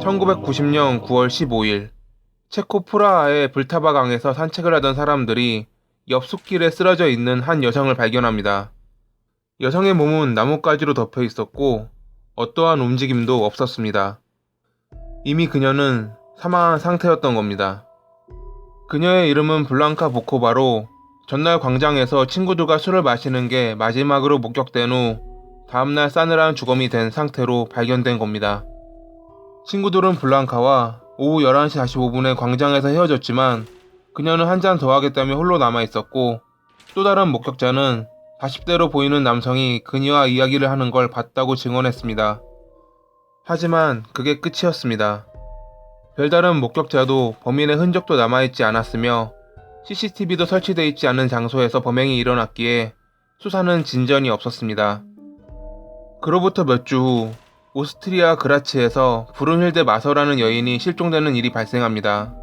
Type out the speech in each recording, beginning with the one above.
1990년 9월 15일 체코 프라하의 불타바 강에서 산책을 하던 사람들이 옆 숲길에 쓰러져 있는 한 여성을 발견합니다. 여성의 몸은 나뭇가지로 덮여 있었고 어떠한 움직임도 없었습니다. 이미 그녀는 사망한 상태였던 겁니다. 그녀의 이름은 블랑카 보코바로 전날 광장에서 친구들과 술을 마시는 게 마지막으로 목격된 후 다음날 싸늘한 주검이 된 상태로 발견된 겁니다. 친구들은 블랑카와 오후 11시 45분에 광장에서 헤어졌지만 그녀는 한 잔 더 하겠다며 홀로 남아있었고, 또 다른 목격자는 40대로 보이는 남성이 그녀와 이야기를 하는 걸 봤다고 증언했습니다. 하지만 그게 끝이었습니다. 별다른 목격자도 범인의 흔적도 남아있지 않았으며 CCTV도 설치되어 있지 않은 장소에서 범행이 일어났기에 수사는 진전이 없었습니다. 그로부터 몇 주 후 오스트리아 그라츠에서 브룬힐데 마서라는 여인이 실종되는 일이 발생합니다.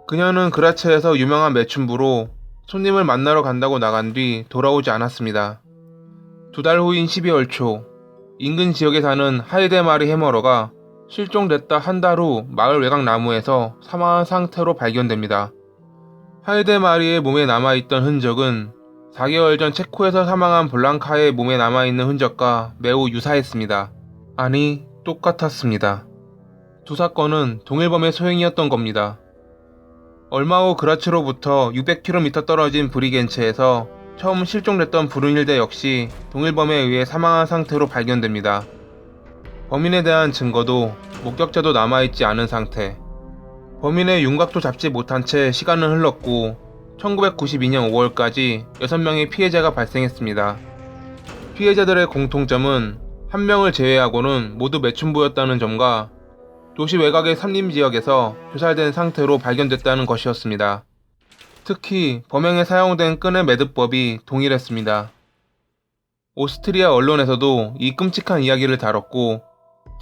그녀는 그라츠에서 유명한 매춘부로 손님을 만나러 간다고 나간 뒤 돌아오지 않았습니다. 2달 후인 12월 초 인근 지역에 사는 하이데마리 해머러가 실종됐다 한 달 후 마을 외곽 나무에서 사망한 상태로 발견됩니다. 하이데마리의 몸에 남아있던 흔적은 4개월 전 체코에서 사망한 블랑카의 몸에 남아있는 흔적과 매우 유사했습니다. 아니, 똑같았습니다. 두 사건은 동일범의 소행이었던 겁니다. 얼마 후 그라츠로부터 600km 떨어진 브리겐츠에서 처음 실종됐던 브룬힐데 역시 동일범에 의해 사망한 상태로 발견됩니다. 범인에 대한 증거도 목격자도 남아있지 않은 상태. 범인의 윤곽도 잡지 못한 채 시간은 흘렀고 1992년 5월까지 6명의 피해자가 발생했습니다. 피해자들의 공통점은 한 명을 제외하고는 모두 매춘부였다는 점과 도시 외곽의 산림지역에서 표살된 상태로 발견됐다는 것이었습니다. 특히 범행에 사용된 끈의 매듭법이 동일했습니다. 오스트리아 언론에서도 이 끔찍한 이야기를 다뤘고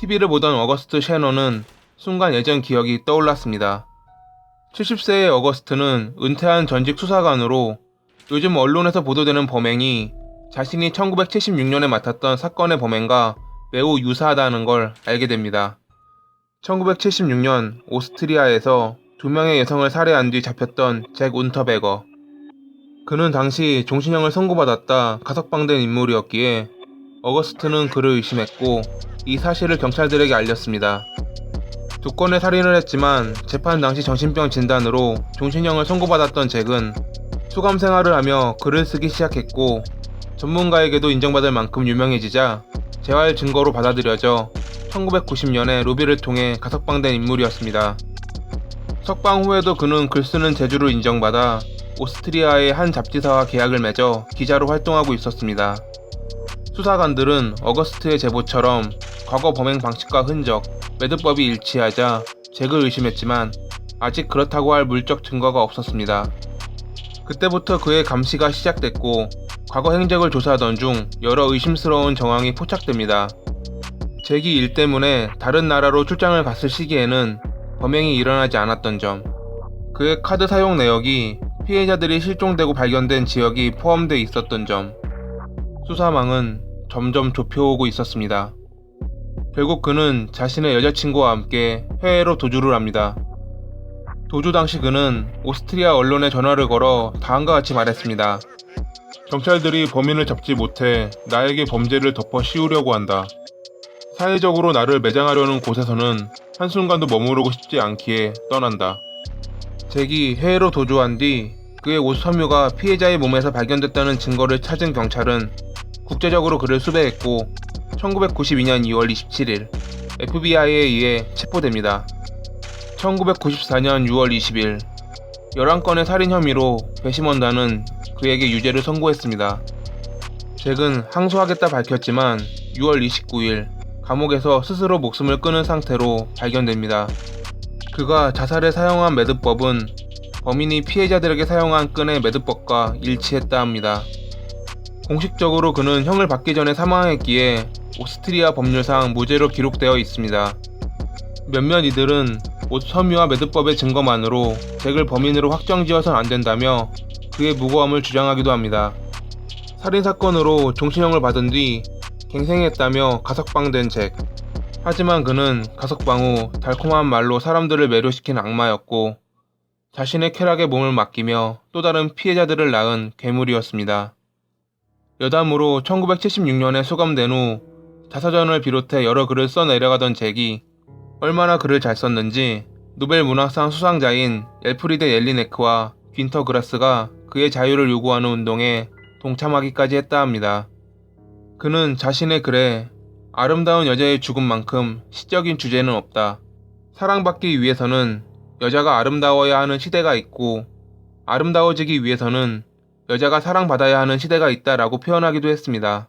TV를 보던 어거스트 셰너는 순간 예전 기억이 떠올랐습니다. 70세의 어거스트는 은퇴한 전직 수사관으로 요즘 언론에서 보도되는 범행이 자신이 1976년에 맡았던 사건의 범행과 매우 유사하다는 걸 알게 됩니다. 1976년 오스트리아에서 2명의 여성을 살해한 뒤 잡혔던 잭 운터베거. 그는 당시 종신형을 선고받았다 가석방된 인물이었기에 어거스트는 그를 의심했고 이 사실을 경찰들에게 알렸습니다. 2건의 살인을 했지만 재판 당시 정신병 진단으로 종신형을 선고받았던 잭은 수감 생활을 하며 글을 쓰기 시작했고 전문가에게도 인정받을 만큼 유명해지자 재활 증거로 받아들여져 1990년에 로비를 통해 가석방된 인물이었습니다. 석방 후에도 그는 글쓰는 재주를 인정받아 오스트리아의 한 잡지사와 계약을 맺어 기자로 활동하고 있었습니다. 수사관들은 어거스트의 제보처럼 과거 범행 방식과 흔적, 매듭법이 일치하자 잭을 의심했지만 아직 그렇다고 할 물적 증거가 없었습니다. 그때부터 그의 감시가 시작됐고 과거 행적을 조사하던 중 여러 의심스러운 정황이 포착됩니다. 잭이 일 때문에 다른 나라로 출장을 갔을 시기에는 범행이 일어나지 않았던 점, 그의 카드 사용 내역이 피해자들이 실종되고 발견된 지역이 포함돼 있었던 점, 수사망은 점점 좁혀오고 있었습니다. 결국 그는 자신의 여자친구와 함께 해외로 도주를 합니다. 도주 당시 그는 오스트리아 언론에 전화를 걸어 다음과 같이 말했습니다. 경찰들이 범인을 잡지 못해 나에게 범죄를 덮어 씌우려고 한다. 사회적으로 나를 매장하려는 곳에서는 한순간도 머무르고 싶지 않기에 떠난다. 잭이 해외로 도주한 뒤 그의 옷 섬유가 피해자의 몸에서 발견됐다는 증거를 찾은 경찰은 국제적으로 그를 수배했고 1992년 2월 27일 FBI에 의해 체포됩니다. 1994년 6월 20일 11건의 살인 혐의로 배심원단은 그에게 유죄를 선고했습니다. 잭은 항소하겠다 밝혔지만 6월 29일 감옥에서 스스로 목숨을 끊은 상태로 발견됩니다. 그가 자살에 사용한 매듭법은 범인이 피해자들에게 사용한 끈의 매듭법과 일치했다 합니다. 공식적으로 그는 형을 받기 전에 사망했기에 오스트리아 법률상 무죄로 기록되어 있습니다. 몇몇 이들은 옷 섬유와 매듭법의 증거만으로 잭을 범인으로 확정지어선 안된다며 그의 무고함을 주장하기도 합니다. 살인사건으로 종신형을 받은 뒤 갱생했다며 가석방된 잭. 하지만 그는 가석방 후 달콤한 말로 사람들을 매료시킨 악마였고 자신의 쾌락에 몸을 맡기며 또 다른 피해자들을 낳은 괴물이었습니다. 여담으로 1976년에 수감된 후 자서전을 비롯해 여러 글을 써 내려가던 잭이 얼마나 글을 잘 썼는지 노벨 문학상 수상자인 엘프리데 옐리네크와 귄터 그라스가 그의 자유를 요구하는 운동에 동참하기까지 했다 합니다. 그는 자신의 글에 아름다운 여자의 죽음만큼 시적인 주제는 없다. 사랑받기 위해서는 여자가 아름다워야 하는 시대가 있고 아름다워지기 위해서는 여자가 사랑받아야 하는 시대가 있다라고 표현하기도 했습니다.